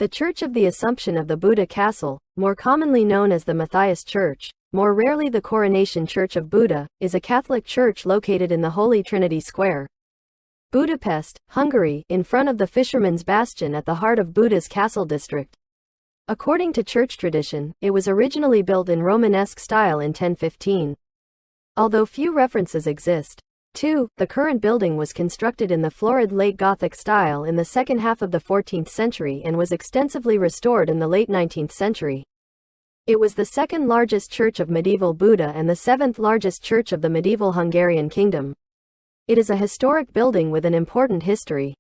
The Church of the Assumption of the Buda Castle, more commonly known as the Matthias Church, more rarely the Coronation Church of Buda, is a Catholic church located in the Holy Trinity Square, Budapest, Hungary, in front of the Fisherman's Bastion at the heart of Buda's Castle district. According to church tradition, it was originally built in Romanesque style in 1015. Although few references exist. 2. The current building was constructed in the florid late Gothic style in the second half of the 14th century and was extensively restored in the late 19th century. It was the second largest church of medieval Buda and the seventh largest church of the medieval Hungarian Kingdom. It is a historic building with an important history.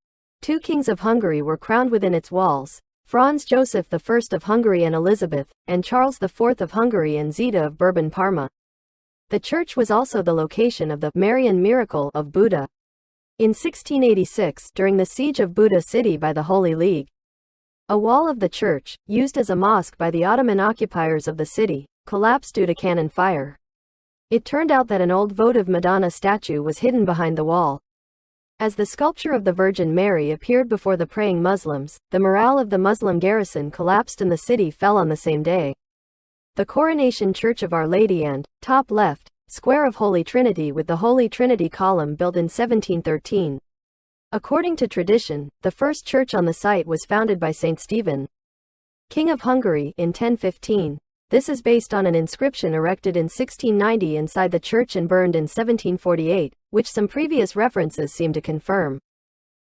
2 kings of Hungary were crowned within its walls, Franz Joseph I of Hungary and Elisabeth, and Charles IV of Hungary and Zita of Bourbon-Parma. The church was also the location of the Marian miracle of Buda. In 1686, during the siege of Buda city by the Holy League, a wall of the church, used as a mosque by the Ottoman occupiers of the city, collapsed due to cannon fire. It turned out that an old votive Madonna statue was hidden behind the wall. As the sculpture of the Virgin Mary appeared before the praying Muslims, the morale of the Muslim garrison collapsed and the city fell on the same day. The Coronation Church of Our Lady and, top left, Square of Holy Trinity with the Holy Trinity column built in 1713. According to tradition, the first church on the site was founded by Saint Stephen, King of Hungary, in 1015. This is based on an inscription erected in 1690 inside the church and burned in 1748, which some previous references seem to confirm.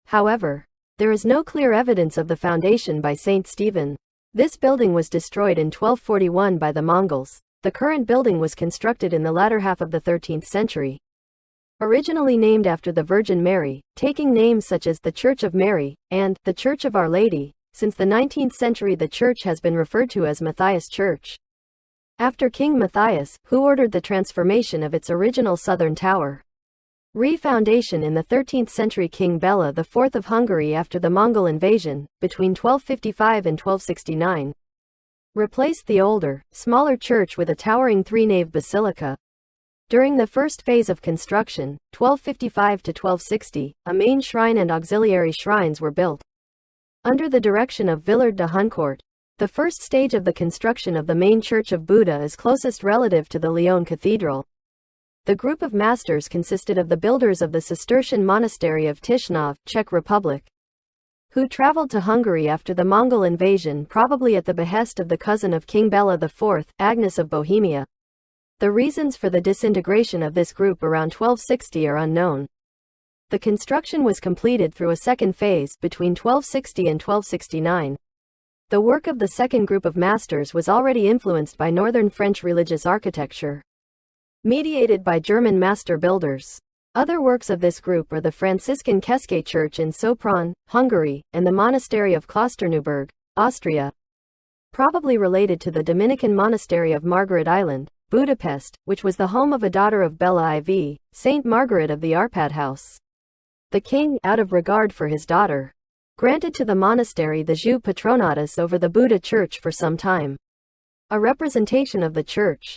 However, there is no clear evidence of the foundation by Saint Stephen. This building was destroyed in 1241 by the Mongols. The current building was constructed in the latter half of the 13th century. Originally named after the Virgin Mary, taking names such as the Church of Mary and the Church of Our Lady, since the 19th century the church has been referred to as Matthias Church, after King Matthias, who ordered the transformation of its original southern tower. Re-foundation in the 13th century. King Bela IV of Hungary after the Mongol invasion, between 1255 and 1269, replaced the older, smaller church with a towering three-nave basilica. During the first phase of construction, 1255 to 1260, a main shrine and auxiliary shrines were built. Under the direction of Villard de Huncourt, the first stage of the construction of the main church of Buda is closest relative to the Lyon Cathedral. The group of masters consisted of the builders of the Cistercian monastery of Tishnov, Czech Republic, who traveled to Hungary after the Mongol invasion, probably at the behest of the cousin of King Bela IV, Agnes of Bohemia. The reasons for the disintegration of this group around 1260 are unknown. The construction was completed through a second phase between 1260 and 1269. The work of the second group of masters was already influenced by northern French religious architecture, mediated by German master builders. Other works of this group are the Franciscan Keszthely Church in Sopron, Hungary, and the Monastery of Klosterneuburg, Austria, probably related to the Dominican Monastery of Margaret Island, Budapest, which was the home of a daughter of Bela IV, Saint Margaret of the Arpad House. The king, out of regard for his daughter, granted to the monastery the jus patronatus over the Buda Church for some time. A representation of the church.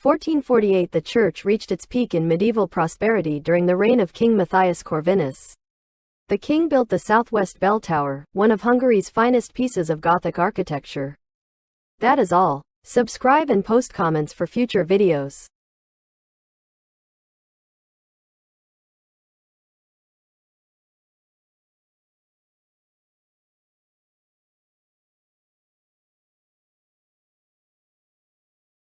1448. The church reached its peak in medieval prosperity during the reign of King Matthias Corvinus. The king built the southwest bell tower, one of Hungary's finest pieces of Gothic architecture. That is all. Subscribe and post comments for future videos.